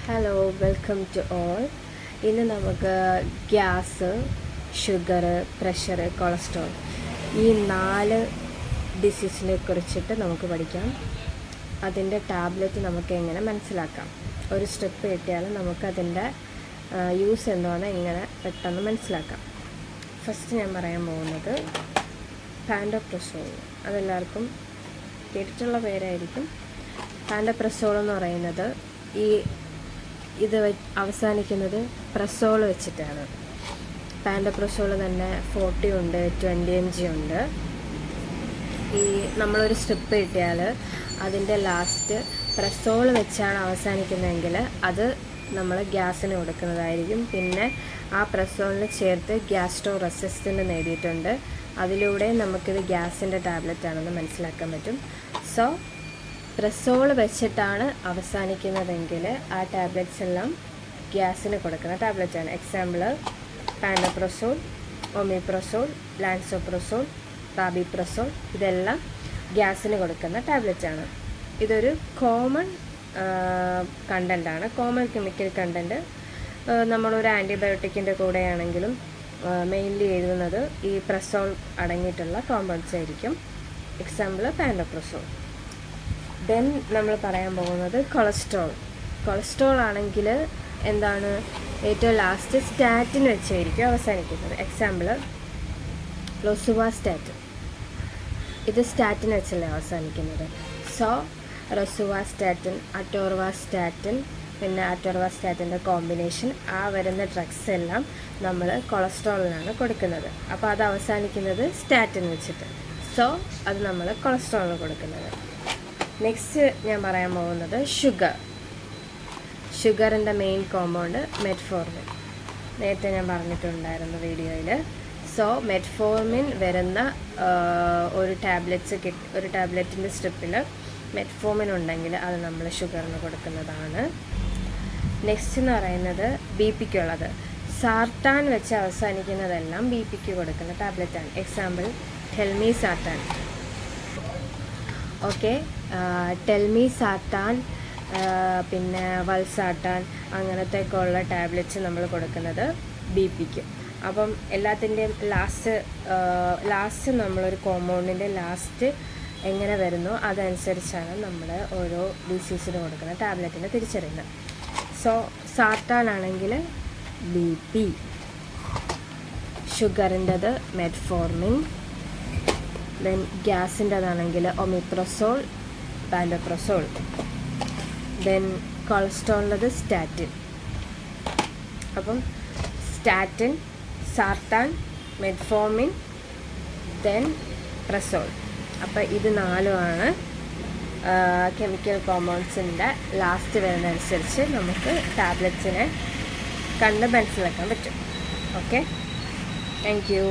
Hello welcome to all. ഇന്ന് നമുക്ക് gas, sugar, pressure, cholesterol ഈ 4 ഡിസീസിനെ കുറിച്ചിട്ട് നമുക്ക് പഠിക്കാം. അതിൻ്റെ ടാബ്ലറ്റ് നമുക്ക് എങ്ങനെ മനസ്സിലാക്കാം. ഒരു സ്റ്റെപ്പ് കിട്ടിയാൽ നമുക്കതിൻ്റെ യൂസ് എന്താണെന്ന് എങ്ങനെ പെട്ടെന്ന് മനസ്സിലാക്കാം. ഫസ്റ്റ് ഞാൻ പറയാൻ പോകുന്നത് പാൻഡോപ്രസോൾ. അതെല്ലാവർക്കും കേട്ടിട്ടുള്ള പേരായിരിക്കും. പാൻഡോപ്രസോൾ എന്ന് പറയുന്നത് ഇത് അവസാനിക്കുന്നത് പ്രസോൾ വെച്ചിട്ടാണ്. പാൻഡോപ്രസോൾ തന്നെ 40 ഉണ്ട്, 20 mg ഉണ്ട്. നമ്മളൊരു സ്ട്രിപ്പ് കിട്ടിയാൽ അതിൻ്റെ ലാസ്റ്റ് പ്രസോൾ വെച്ചാണ് അവസാനിക്കുന്നതെങ്കിൽ അത് നമ്മൾ ഗ്യാസിന് കൊടുക്കുന്നതായിരിക്കും. പിന്നെ ആ പ്രസോളിന് ചേർത്ത് ഗ്യാസ്ട്രോ റെസിസ്റ്റൻ്റ് നേടിയിട്ടുണ്ട്. അതിലൂടെ നമുക്കിത് ഗ്യാസിൻ്റെ ടാബ്ലറ്റ് ആണെന്ന് മനസ്സിലാക്കാൻ പറ്റും. സോ പ്രസോൾ വെച്ചിട്ടാണ് അവസാനിക്കുന്നതെങ്കിൽ ആ ടാബ്ലറ്റ്സ് എല്ലാം ഗ്യാസിന് കൊടുക്കുന്ന ടാബ്ലറ്റാണ്. എക്സാമ്പിൾ പാൻഡോപ്രസോൾ, ഒമിപ്രസോൾ, ലാൻസോപ്രസോൾ, റാബിപ്രസോൾ ഇതെല്ലാം ഗ്യാസിന് കൊടുക്കുന്ന ടാബ്ലറ്റാണ്. ഇതൊരു കോമൺ കണ്ടൻ്റാണ്, കോമൺ കെമിക്കൽ കണ്ടൻറ്റ്. നമ്മളൊരു ആൻറ്റിബയോട്ടിക്കിൻ്റെ കൂടെയാണെങ്കിലും മെയിൻലി എഴുതുന്നത് ഈ പ്രസോൾ അടങ്ങിയിട്ടുള്ള കോമ്പൗണ്ട്സ് ആയിരിക്കും. Example pantoprazole. ദെൻ നമ്മൾ പറയാൻ പോകുന്നത് കൊളസ്ട്രോൾ ആണെങ്കിൽ എന്താണ്, ഏറ്റവും ലാസ്റ്റ് സ്റ്റാറ്റിൻ വെച്ചായിരിക്കും അവസാനിക്കുന്നത്. എക്സാമ്പിൾ റോസുവാസ്റ്റാറ്റിൻ. ഇത് സ്റ്റാറ്റിൻ വെച്ചല്ലേ അവസാനിക്കുന്നത്. സോ റോസുവാസ്റ്റാറ്റിൻ, അറ്റോർവാസ്റ്റാറ്റിൻ, പിന്നെ അറ്റോർവാസ്റ്റാറ്റിൻ്റെ കോമ്പിനേഷൻ, ആ വരുന്ന ഡ്രഗ്സ് എല്ലാം നമ്മൾ കൊളസ്ട്രോളിനാണ് കൊടുക്കുന്നത്. അപ്പോൾ അത് അവസാനിക്കുന്നത് സ്റ്റാറ്റിൻ വെച്ചിട്ട്. സോ അത് നമ്മൾ കൊളസ്ട്രോളിന് കൊടുക്കുന്നത്. നെക്സ്റ്റ് ഞാൻ പറയാൻ പോകുന്നത് ഷുഗറിൻ്റെ മെയിൻ കോമ്പൗണ്ട് മെറ്റ്ഫോർമിൻ. നേരത്തെ ഞാൻ പറഞ്ഞിട്ടുണ്ടായിരുന്നു വീഡിയോയിൽ. സോ മെറ്റ്ഫോർമിൻ വരുന്ന ഒരു ടാബ്ലറ്റിൻ്റെ സ്ട്രിപ്പിൽ മെറ്റ്ഫോർമിൻ ഉണ്ടെങ്കിൽ അത് നമ്മൾ ഷുഗറിന് കൊടുക്കുന്നതാണ്. നെക്സ്റ്റ് എന്ന് പറയുന്നത് ബി പിക്കുള്ളത്. സാർട്ടാൻ വെച്ച് അവസാനിക്കുന്നതെല്ലാം ബി പിക്ക് കൊടുക്കുന്ന ടാബ്ലറ്റാണ്. എക്സാമ്പിൾ ടെൽമിസാർട്ടാൻ. ഓക്കെ, ടെൽമിസാർട്ടാൻ, പിന്നെ വൽസാർട്ടാൻ, അങ്ങനത്തെയൊക്കെയുള്ള ടാബ്ലറ്റ്സ് നമ്മൾ കൊടുക്കുന്നത് ബി പിക്ക്. അപ്പം എല്ലാത്തിൻ്റെയും ലാസ്റ്റ് നമ്മളൊരു കോമ്പൗണ്ടിൻ്റെ ലാസ്റ്റ് എങ്ങനെ വരുന്നു അതനുസരിച്ചാണ് നമ്മൾ ഓരോ ഡിസീസിന് കൊടുക്കുന്ന ടാബ്ലറ്റിനെ തിരിച്ചറിയുന്നത്. സോ സാർട്ടാൻ ആണെങ്കിൽ ബി പി, ഷുഗറിൻ്റെത് മെറ്റ്ഫോർമിൻ, ദെൻ ഗ്യാസിൻ്റെതാണെങ്കിൽ ഒമിപ്രസോൾ, പാൻഡോപ്രസോൾ, ദെൻ കൊളസ്ട്രോളിൻ്റെത് സ്റ്റാറ്റിൻ. അപ്പം statin, sartan, metformin, then prazole. അപ്പോൾ ഇത് 4 കെമിക്കൽ കോമ്പൗണ്ട്സിൻ്റെ ലാസ്റ്റ് വരുന്നതനുസരിച്ച് നമുക്ക് ടാബ്ലറ്റ്സിനെ കണ്ട് മനസ്സിലാക്കാൻ പറ്റും. Okay, thank you.